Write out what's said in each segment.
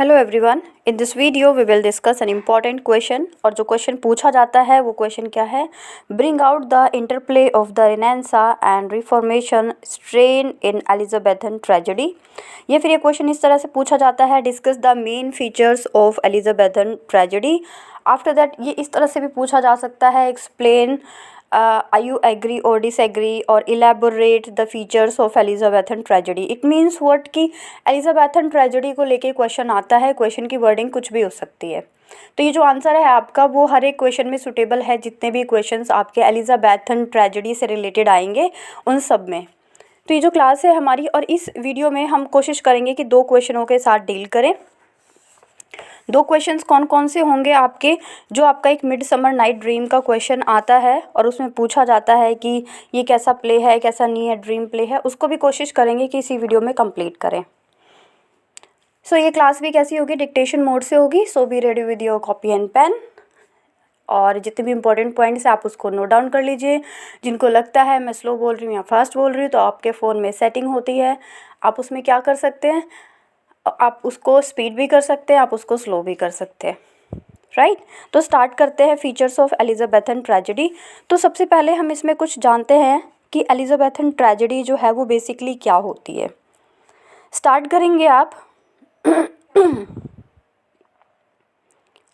Hello everyone, in this video we will discuss an important question. और जो question पूछा जाता है वो क्वेश्चन क्या है? Bring out the interplay of the Renaissance and reformation strain in Elizabethan tragedy. ये फिर ये क्वेश्चन इस तरह से पूछा जाता है, discuss the main features of Elizabethan tragedy. After that ये इस तरह से भी पूछा जा सकता है, explain are you agree or disagree or elaborate the features of Elizabethan tragedy। It means what कि एलिजाबेथन ट्रेजेडी को लेके क्वेश्चन आता है, क्वेश्चन की वर्डिंग कुछ भी हो सकती है। तो ये जो आंसर है आपका वो हर एक क्वेश्चन में सुटेबल है, जितने भी क्वेश्चंस आपके एलिजाबेथन ट्रेजेडी से रिलेटेड आएंगे उन सब में। तो ये जो क्लास है हमारी, और इस वीडियो में हम कोशिश करेंगे कि 2 क्वेश्चनों के साथ डील करें। 2 क्वेश्चंस कौन कौन से होंगे आपके? जो आपका एक मिड समर नाइट ड्रीम का क्वेश्चन आता है और उसमें पूछा जाता है कि ये कैसा प्ले है, कैसा नहीं है, ड्रीम प्ले है, उसको भी कोशिश करेंगे कि इसी वीडियो में कंप्लीट करें। सो ये क्लास भी कैसी होगी? डिक्टेशन मोड से होगी। So be ready with your copy and pen, और जितने भी इंपॉर्टेंट पॉइंट्स हैं आप उसको नोट डाउन कर लीजिए। जिनको लगता है मैं स्लो बोल रही हूँ या फास्ट बोल रही हूँ, तो आपके फ़ोन में सेटिंग होती है, आप उसमें क्या कर सकते हैं, आप उसको स्पीड भी कर सकते हैं, आप उसको स्लो भी कर सकते हैं, राइट। तो स्टार्ट करते हैं फीचर्स ऑफ एलिजाबेथन ट्रेजेडी। तो सबसे पहले हम इसमें कुछ जानते हैं कि एलिजाबेथन ट्रेजेडी जो है वो बेसिकली क्या होती है। स्टार्ट करेंगे आप।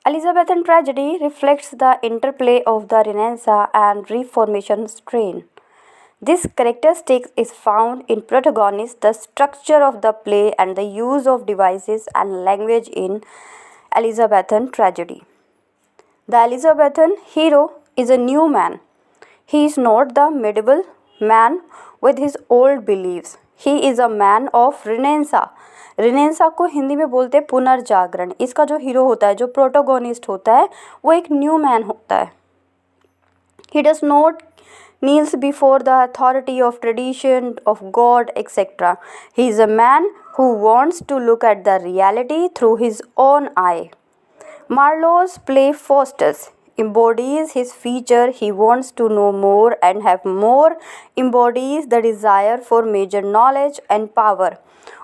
Elizabethan tragedy reflects the interplay of the Renaissance and reformation strain. This characteristic is found in protagonists, the structure of the play, and the use of devices and language in Elizabethan tragedy. The Elizabethan hero is a new man. He is not the medieval man with his old beliefs. He is a man of Renaissance. Renaissance को हिंदी में बोलते हैं पुनर्जागरण। इसका जो hero होता है, जो प्रोटोगोनिस्ट होता है, वो एक न्यू मैन होता है। He does not kneels before the authority of tradition of God, etc. He is a man who wants to look at the reality through his own eye. Marlowe's play Faustus embodies his feature. He wants to know more and have more, embodies the desire for major knowledge and power.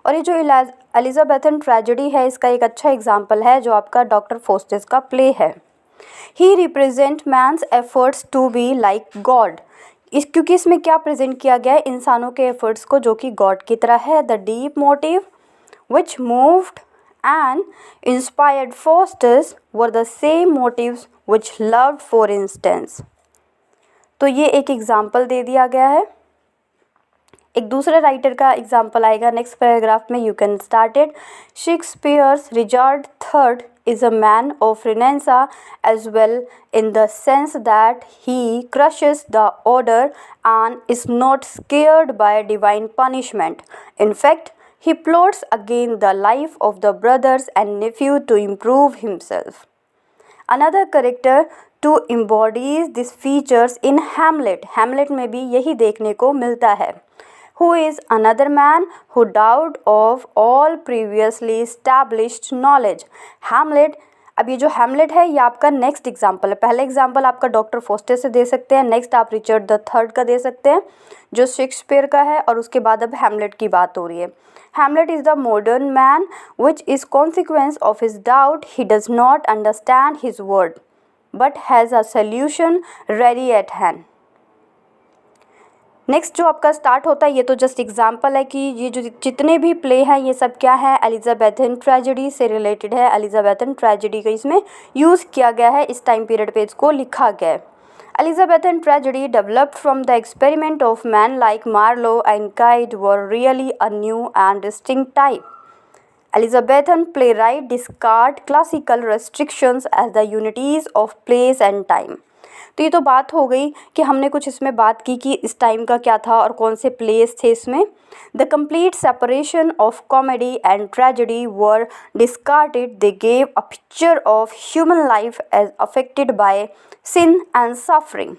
और ये जो Elizabethan tragedy है, इसका एक अच्छा example है जो आपका डॉक्टर फोस्टस का प्ले है। He represent man's efforts to be like God. क्योंकि इसमें क्या प्रेजेंट किया गया है? इंसानों के एफर्ट्स को जो कि गॉड की तरह है। The deep motive which moved and inspired Faustus were the same motives which loved, for instance. तो ये एक एग्जाम्पल दे दिया गया है। एक दूसरे राइटर का एग्जाम्पल आएगा नेक्स्ट पैराग्राफ में। You can start it. Shakespeare's Richard III is a man of Renaissance as well, in the sense that he crushes the order and is not scared by divine punishment. In fact, he plots against the life of the brothers and nephew to improve himself. Another character to embodies these features in Hamlet. Hamlet में भी यही देखने को मिलता है। Who is another man who doubt of all previously established knowledge. Hamlet, अब ये जो Hamlet है ये आपका नेक्स्ट एग्जाम्पल है। पहले एग्जाम्पल आपका डॉक्टर फोस्टर से दे सकते हैं, नेक्स्ट आप रिचर्ड III का दे सकते हैं जो शेक्सपियर का है, और उसके बाद अब Hamlet की बात हो रही है। Hamlet is the modern man which is consequence of his doubt. He does not understand his word but has a solution ready at hand. Next जो आपका स्टार्ट होता है, ये तो जस्ट एग्जाम्पल है कि ये जो जितने भी प्ले हैं ये सब क्या है? एलिजाबेथन ट्रेजेडी से रिलेटेड है। एलिजाबेथन ट्रेजेडी का इसमें यूज़ किया गया है, इस टाइम पीरियड पे इसको लिखा गया है। Elizabethan tragedy developed from the experiment of man like Marlowe and Kyd were really a new and distinct type. Elizabethan playwright discard classical restrictions as the unities of place and time. तो ये तो बात हो गई कि हमने कुछ इसमें बात की कि इस टाइम का क्या था और कौन से प्लेस थे इसमें। The complete separation of comedy and tragedy were discarded. They gave a picture of human life as affected by sin and suffering.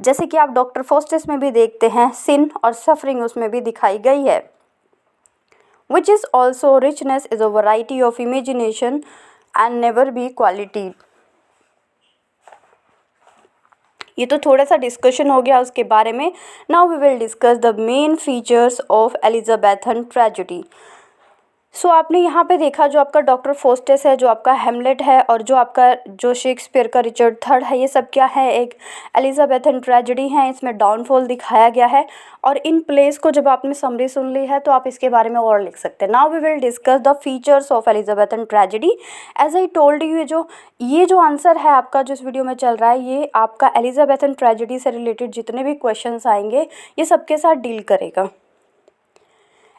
जैसे कि आप डॉक्टर फोस्टस में भी देखते हैं, सिन और सफरिंग उसमें भी दिखाई गई है। Which is also richness is a variety of imagination and never be quality. ये तो थोड़ा सा डिस्कशन हो गया उसके बारे में। Now we will discuss the main features of Elizabethan tragedy. So आपने यहाँ पे देखा जो आपका डॉक्टर फोस्टेस है, जो आपका हेमलेट है और जो आपका जो शेक्सपियर का रिचर्ड थर्ड है, ये सब क्या है, एक एलिजाबेथन ट्रेजेडी है। इसमें डाउनफॉल दिखाया गया है और इन प्लेस को जब आपने समरी सुन ली है तो आप इसके बारे में और लिख सकते हैं। Now we will discuss the features of Elizabethan tragedy. As I told you, ये जो आंसर है आपका जो इस वीडियो में चल रहा है, ये आपका एलिजाबेथन ट्रेजेडी से रिलेटेड जितने भी क्वेश्चंस आएंगे ये सबके साथ डील करेगा।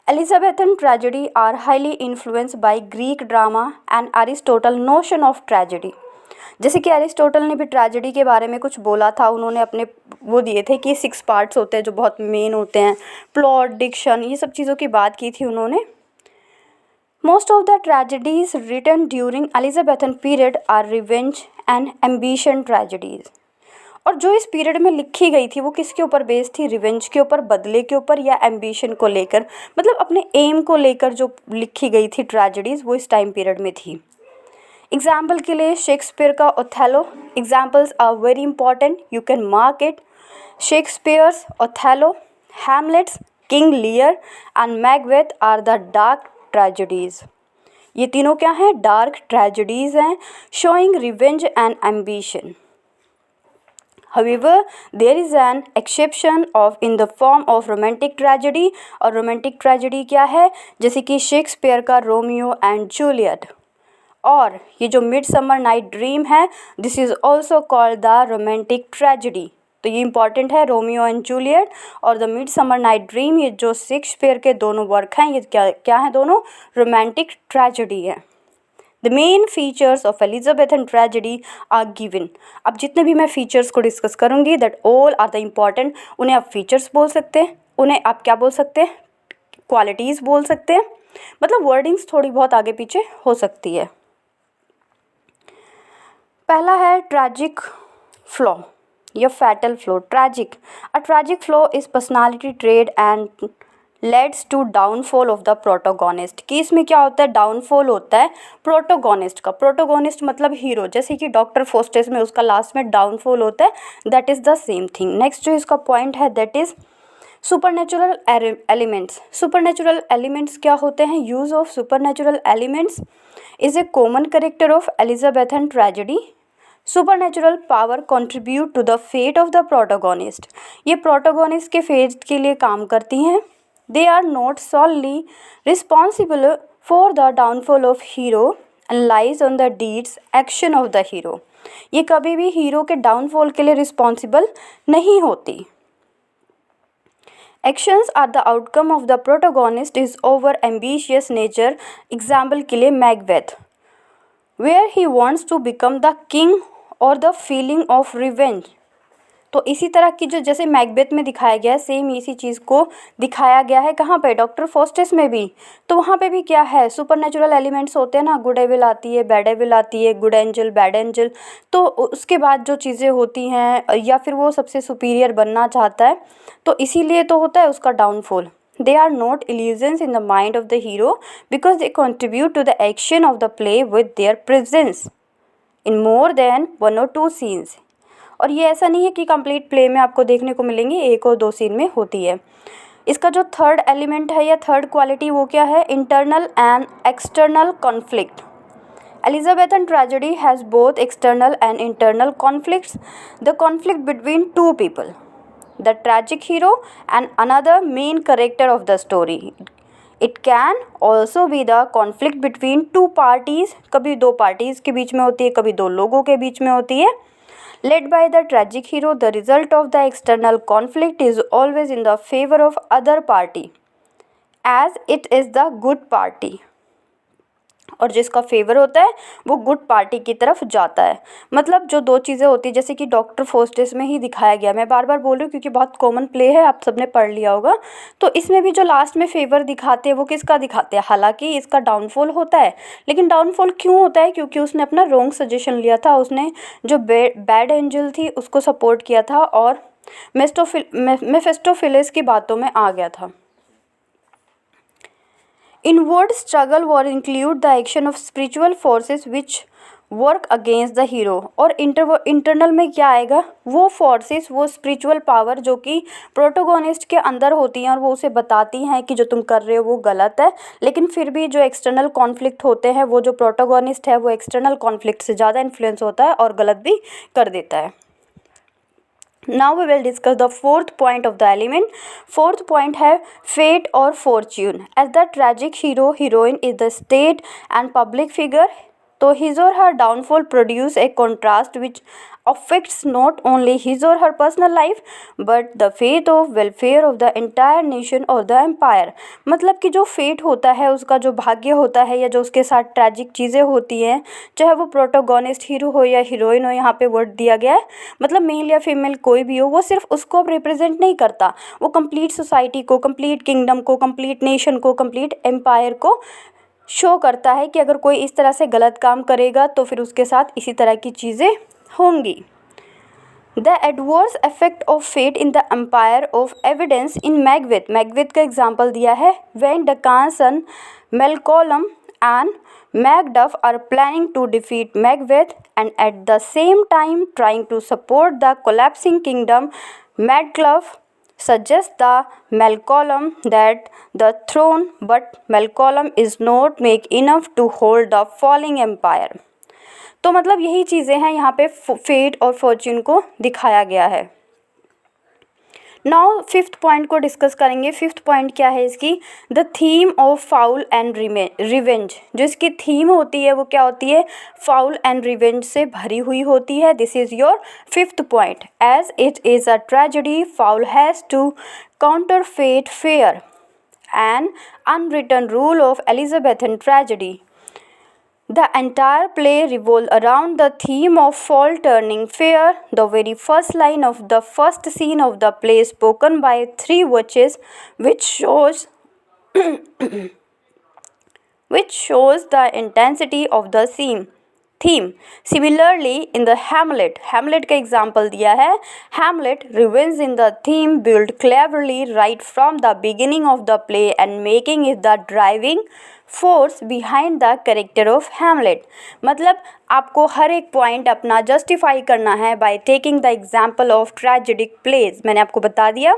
Elizabethan tragedy are highly influenced by Greek drama and Aristotle notion of tragedy। जैसे कि अरिस्टोटल ने भी ट्रेजेडी के बारे में कुछ बोला था, उन्होंने अपने वो दिए थे कि 6 पार्ट्स होते हैं जो बहुत मेन होते हैं, प्लॉट, डिक्शन, ये सब चीज़ों की बात की थी उन्होंने। Most of the tragedies written during Elizabethan period are revenge and ambition tragedies. और जो इस पीरियड में लिखी गई थी वो किसके ऊपर बेस्ड थी, रिवेंज के ऊपर, बदले के ऊपर, या एम्बिशन को लेकर, मतलब अपने एम को लेकर जो लिखी गई थी ट्रेजेडीज़ वो इस टाइम पीरियड में थी। एग्जाम्पल के लिए शेक्सपियर का Othello, examples are very important, you can mark it. Shakespeare's Othello, Hamlets, King Lear and Macbeth are the dark tragedies. ये तीनों क्या हैं, डार्क ट्रेजेडीज़ हैं, showing revenge and ambition. However, there is an exception of in the form of romantic tragedy। और romantic tragedy क्या है, जैसे कि शेक्सपियर का रोमियो एंड जूलियट। और ये जो मिड समर नाइट ड्रीम है, this is also called the romantic tragedy. तो ये इंपॉर्टेंट है, रोमियो एंड जूलियट और the mid summer night dream, ये जो शेक्सपियर के दोनों वर्क हैं, ये क्या हैं, दोनों रोमांटिक ट्रेजेडी है। The main features of Elizabethan tragedy are given. अब जितने भी मैं फीचर्स को डिस्कस करूँगी, that all are the important. उन्हें आप फीचर्स बोल सकते हैं, उन्हें आप क्या बोल सकते हैं, क्वालिटीज़ बोल सकते हैं, मतलब वर्डिंग्स थोड़ी बहुत आगे पीछे हो सकती है। पहला है ट्रैजिक फ्लॉ या fatal flaw. Tragic, a tragic flaw is personality trait and leads to downfall of the protagonist. कि इसमें क्या होता है, डाउनफॉल होता है प्रोटोगोनिस्ट का। प्रोटोगोनिस्ट मतलब हीरो, जैसे कि डॉक्टर फोस्टेस में उसका लास्ट में डाउनफॉल होता है, that is the same thing. Next जो इसका पॉइंट है that is supernatural elements. Supernatural elements क्या होते हैं, use of supernatural elements is a common character of Elizabethan tragedy. Supernatural power contribute to the fate of the protagonist. ये protagonist के fate के लिए काम करती हैं। They are not solely responsible for the downfall of hero and lies on the deeds action of the hero। ये कभी भी हीरो के डाउनफॉल के लिए रिस्पॉन्सिबल नहीं होती। Actions are the outcome of the protagonist is over ambitious nature। Example के लिए Macbeth, where he wants to become the king or the feeling of revenge। तो इसी तरह की जो जैसे मैकबेथ में दिखाया गया है, सेम इसी चीज़ को दिखाया गया है कहाँ पे, डॉक्टर फोस्टेस में भी। तो वहाँ पे भी क्या है, सुपरनेचुरल एलिमेंट्स होते हैं ना, गुड एविल आती है, बैड एविल आती है, गुड एंजल, बैड एंजल। तो उसके बाद जो चीज़ें होती हैं, या फिर वो सबसे सुपीरियर बनना चाहता है, तो इसीलिए तो होता है उसका downfall. They are not illusions in the mind of the hero because they contribute to the action of the play with their presence in more than 1 or 2 scenes। और ये ऐसा नहीं है कि कंप्लीट प्ले में आपको देखने को मिलेंगी, 1 और 2 सीन में होती है। इसका जो थर्ड एलिमेंट है या थर्ड क्वालिटी वो क्या है, internal and external conflict. Elizabethan tragedy has both external and internal conflicts. The conflict between 2 people, the tragic hero and another main character of the story. It can also be the conflict between 2 parties. कभी 2 parties के बीच में होती है, कभी 2 लोगों के बीच में होती है। Led by the tragic hero, the result of the external conflict is always in the favor of other party, as it is the good party। और जिसका फेवर होता है वो गुड पार्टी की तरफ जाता है। मतलब जो 2 चीज़ें होती है, जैसे कि डॉक्टर फोस्टेस में ही दिखाया गया, मैं बार बार बोल रही हूँ क्योंकि बहुत कॉमन प्ले है, आप सबने पढ़ लिया होगा। तो इसमें भी जो लास्ट में फेवर दिखाते हैं वो किसका दिखाते हैं, हालांकि इसका डाउनफॉल होता है, लेकिन डाउनफॉल क्यों होता है, क्योंकि उसने अपना रॉन्ग सजेशन लिया था, उसने जो बैड एंजल थी उसको सपोर्ट किया था और मेफिस्टोफिलिस की बातों में आ गया था। Inward struggle war include the action of spiritual forces which work against the hero. और इंटरनल में क्या आएगा, वो फोर्सेस, वो स्पिरिचुअल पावर जो कि प्रोटोगोनिस्ट के अंदर होती हैं और वो उसे बताती हैं कि जो तुम कर रहे हो वो गलत है, लेकिन फिर भी जो एक्सटर्नल कॉन्फ्लिक्ट होते हैं, वो जो प्रोटोगोनिस्ट है वो एक्सटर्नल कॉन्फ्लिक्ट से ज़्यादा इन्फ्लुएंस होता है और गलत भी कर देता है। Now we will discuss the fourth point of the element. Fourth point है fate or fortune. As the tragic hero heroine is the state and public figure, तो his or her downfall produce a contrast which affects not only his or her personal life but the fate of welfare of the entire nation or the empire। मतलब कि जो fate होता है, उसका जो भाग्य होता है या जो उसके साथ ट्रैजिक चीज़ें होती हैं, चाहे वो प्रोटोगोनिस्ट हीरो हो या हीरोइन हो, यहाँ पे वर्ड दिया गया है, मतलब मेल या फीमेल कोई भी हो, वो सिर्फ उसको रिप्रेजेंट नहीं करता, वो कंप्लीट सोसाइटी को, कंप्लीट किंगडम को, कंप्लीट नेशन को, कंप्लीट एम्पायर को शो करता है कि अगर कोई इस तरह से गलत काम करेगा तो फिर उसके साथ इसी तरह की चीज़ें होंगी। The adverse effect of fate in the empire of evidence in Macbeth. Macbeth का एग्जाम्पल दिया है, when Duncan son Malcolm and Macduff are planning to defeat Macbeth and at the same time trying to support the collapsing kingdom, Macduff suggests the Malcolm that the throne, but Malcolm is not make enough to hold the falling empire। तो मतलब यही चीज़ें हैं यहाँ पे fate और Fortune को दिखाया गया है। नाउ फिफ्थ पॉइंट को डिस्कस करेंगे। फिफ्थ पॉइंट क्या है इसकी, the theme of foul and revenge. जो इसकी थीम होती है वो क्या होती है, फाउल एंड रिवेंज से भरी हुई होती है। This is your fifth point. As it is a tragedy, foul has to counter fate fair an unwritten rule of Elizabethan tragedy. The entire play revolves around the theme of fall turning fair. The very first line of the first scene of the play spoken by three witches, which shows the intensity of the theme. Similarly, in the Hamlet का example दिया है, Hamlet reveals in the theme built cleverly right from the beginning of the play and making it the driving force behind the character of Hamlet. मतलब आपको हर एक point अपना justify करना है by taking the example of tragic plays. मैंने आपको बता दिया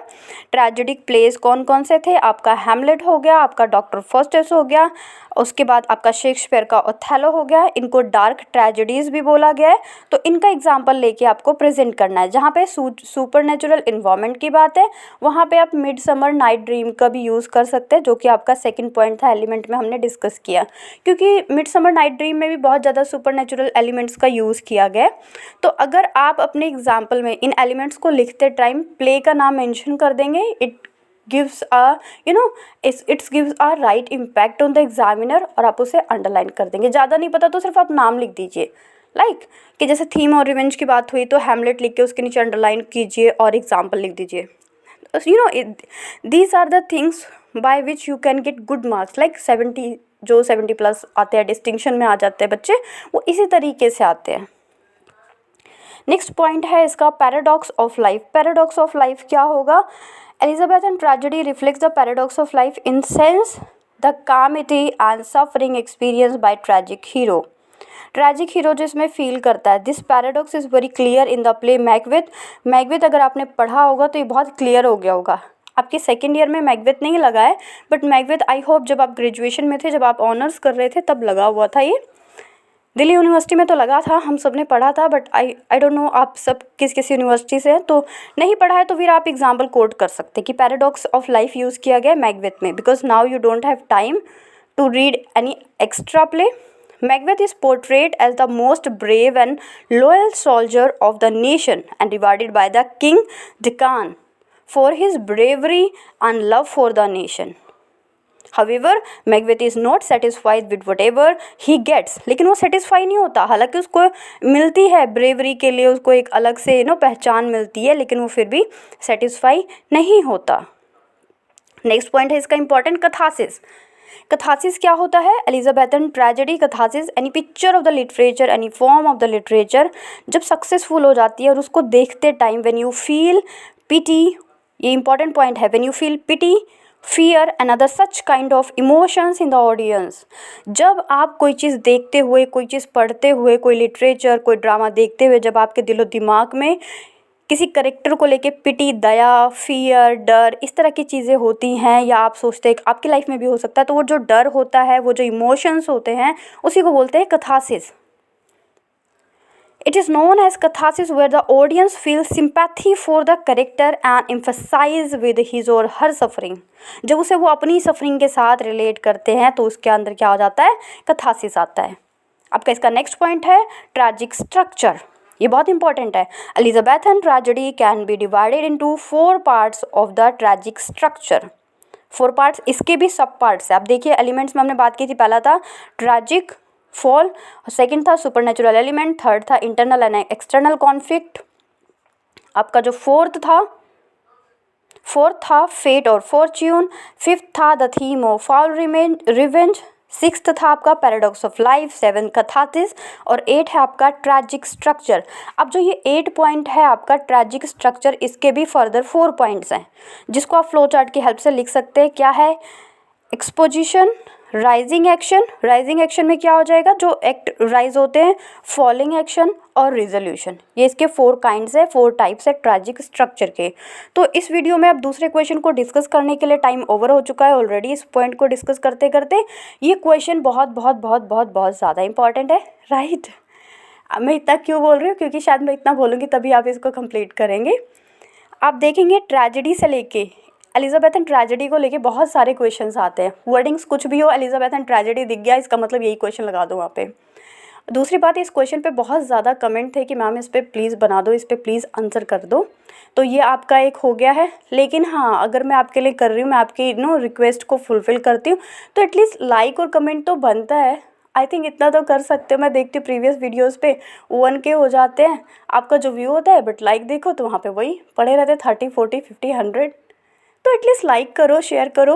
ट्रेजेडिक प्लेज कौन कौन से थे, आपका हैमलेट हो गया, आपका डॉक्टर फॉस्टस हो गया, उसके बाद आपका शेक्सपियर का ओथेलो हो गया। इनको डार्क ट्रेजेडीज़ भी बोला गया है। तो इनका एग्जाम्पल लेके आपको प्रेजेंट करना है। जहाँ पे सुपर नेचुरल इन्वायरमेंट की बात है, वहाँ पे आप मिडसमर नाइट ड्रीम का भी यूज़ कर सकते हैं, जो कि आपका सेकंड पॉइंट था एलिमेंट में हमने डिस्कस किया, क्योंकि मिडसमर नाइट ड्रीम में भी बहुत ज़्यादा सुपर नेचुरल एलिमेंट्स का यूज़ किया गया है। तो अगर आप अपने एग्जाम्पल में इन एलिमेंट्स को लिखते टाइम प्ले का नाम मेंशन कर देंगे, it gives a right impact on the examiner, और आप उसे अंडरलाइन कर देंगे। ज़्यादा नहीं पता तो सिर्फ आप नाम लिख दीजिए, कि जैसे थीम और रिवेंज की बात हुई तो हैमलेट लिख के उसके नीचे अंडरलाइन कीजिए और एग्जाम्पल लिख दीजिए। These are the things by which you can get good marks, 70 जो 70+ आते हैं, डिस्टिंक्शन में आ जाते हैं बच्चे, वो इसी तरीके से आते हैं। नेक्स्ट पॉइंट है इसका paradox of life. Paradox of life क्या होगा, Elizabethan tragedy reflects the paradox of life in sense the comedy and suffering experience by tragic hero. Tragic hero जो इसमें फील करता है, this paradox is very clear in the play Macbeth. अगर आपने पढ़ा होगा तो ये बहुत क्लियर हो गया होगा। आपके सेकेंड ईयर में मैकबेथ नहीं लगा है, बट मैकबेथ आई होप जब आप ग्रेजुएशन में थे, जब आप ऑनर्स कर रहे थे, तब लगा हुआ था। ये दिल्ली यूनिवर्सिटी में तो लगा था, हम सब ने पढ़ा था, बट आई डोंट नो आप सब किस यूनिवर्सिटी से हैं। तो नहीं पढ़ा है तो फिर आप एग्जाम्पल कोट कर सकते हैं कि पैराडॉक्स ऑफ लाइफ यूज़ किया गया है मैकबेथ में, because now you don't have time to read any extra play. Macbeth is portrayed as the most brave and loyal soldier of the nation and rewarded by the king Deccan for his bravery and love for the nation. However, Macbeth is not satisfied with whatever he gets. लेकिन वो satisfy नहीं होता, हालांकि उसको मिलती है bravery के लिए, उसको एक अलग से पहचान मिलती है, लेकिन वो फिर भी satisfy नहीं होता। नेक्स्ट पॉइंट है इसका इंपॉर्टेंट, कथासिस। कथासिस क्या होता है, Elizabethan tragedy catharsis any picture of the literature, any form of the literature जब सक्सेसफुल हो जाती है और उसको देखते time when you feel pity, ये इंपॉर्टेंट पॉइंट है, when you feel pity fear and other such kind of emotions in the audience. जब आप कोई चीज़ देखते हुए, कोई चीज़ पढ़ते हुए, कोई लिटरेचर, कोई ड्रामा देखते हुए जब आपके दिलो दिमाग में किसी करेक्टर को लेके पिटी, दया, फियर, डर, इस तरह की चीज़ें होती हैं, या आप सोचते हैं आपकी लाइफ में भी हो सकता है, तो वो जो डर होता है, वो जो इमोशंस होते हैं, उसी को बोलते हैं catharsis. It is known as catharsis, where the audience feels sympathy for the character and emphasize with his or her suffering. जब उसे वो अपनी सफरिंग के साथ रिलेट करते हैं तो उसके अंदर क्या हो जाता है, कैथारसिस आता है. आपका इसका नेक्स्ट पॉइंट है ट्रैजिक स्ट्रक्चर. ये बहुत इंपॉर्टेंट है. Elizabethan tragedy can be divided into 4 parts of the tragic structure. 4 parts, इसके भी सब पार्ट्स है. आप देखिए एलिमेंट्स में हमने बात की थी, पहला था ट्रैजिक फॉल, सेकंड था सुपरनेचुरल एलिमेंट, थर्ड था इंटरनल एंड एक्सटर्नल कॉन्फ्लिक्ट. आपका जो फोर्थ था फेट और फॉर्च्यून, फिफ्थ था the theme of foul revenge, sixth था आपका पैराडॉक्स ऑफ लाइफ, 7 कैथारसिस, और 8 है आपका ट्रैजिक स्ट्रक्चर. अब जो ये 8 पॉइंट है आपका ट्रैजिक स्ट्रक्चर, इसके भी फर्दर 4 पॉइंट्स हैं जिसको आप फ्लो चार्ट की हेल्प से लिख सकते हैं. क्या है? Exposition, rising action. Rising action में क्या हो जाएगा, जो एक्ट राइज होते हैं, फॉलिंग एक्शन और रिजोल्यूशन. ये इसके 4 काइंड्स है, 4 टाइप्स है ट्रैजिक स्ट्रक्चर के. तो इस वीडियो में अब दूसरे क्वेश्चन को डिस्कस करने के लिए टाइम ओवर हो चुका है ऑलरेडी. इस पॉइंट को डिस्कस करते करते ये क्वेश्चन बहुत बहुत बहुत बहुत बहुत ज़्यादा इंपॉर्टेंट है, राइट. मैं इतना क्यों बोल रही हूँ, क्योंकि शायद मैं इतना बोलूँगी तभी आप इसको कंप्लीट करेंगे. आप देखेंगे ट्रेजेडी से लेके एलिजाबेथन ट्रेजेडी को लेके बहुत सारे क्वेश्चंस आते हैं. वर्डिंग्स कुछ भी हो, एलिजाबेथन ट्रेजेडी दिख गया, इसका मतलब यही क्वेश्चन लगा दो वहाँ पे. दूसरी बात, इस क्वेश्चन पे बहुत ज़्यादा कमेंट थे कि मैम इस पर प्लीज़ बना दो, इस पर प्लीज़ आंसर कर दो. तो ये आपका एक हो गया है. लेकिन हाँ, अगर मैं आपके लिए कर रही हूँ, मैं आपकी रिक्वेस्ट को फुलफ़िल करती हूँ, तो एटलीस्ट लाइक और कमेंट तो बनता है. आई थिंक इतना तो कर सकते हो. मैं देखती हूँ प्रीवियस वीडियोस पे 1K हो जाते हैं आपका जो व्यू होता है, बट लाइक देखो तो वहाँ पे वही पड़े रहते 30, 40, 50, 100. तो एटलीस्ट लाइक करो, शेयर करो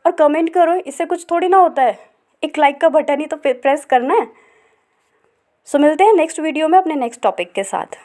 और कमेंट करो. इससे कुछ थोड़ी ना होता है, एक लाइक का बटन ही तो प्रेस करना है. सो मिलते हैं नेक्स्ट वीडियो में अपने नेक्स्ट टॉपिक के साथ.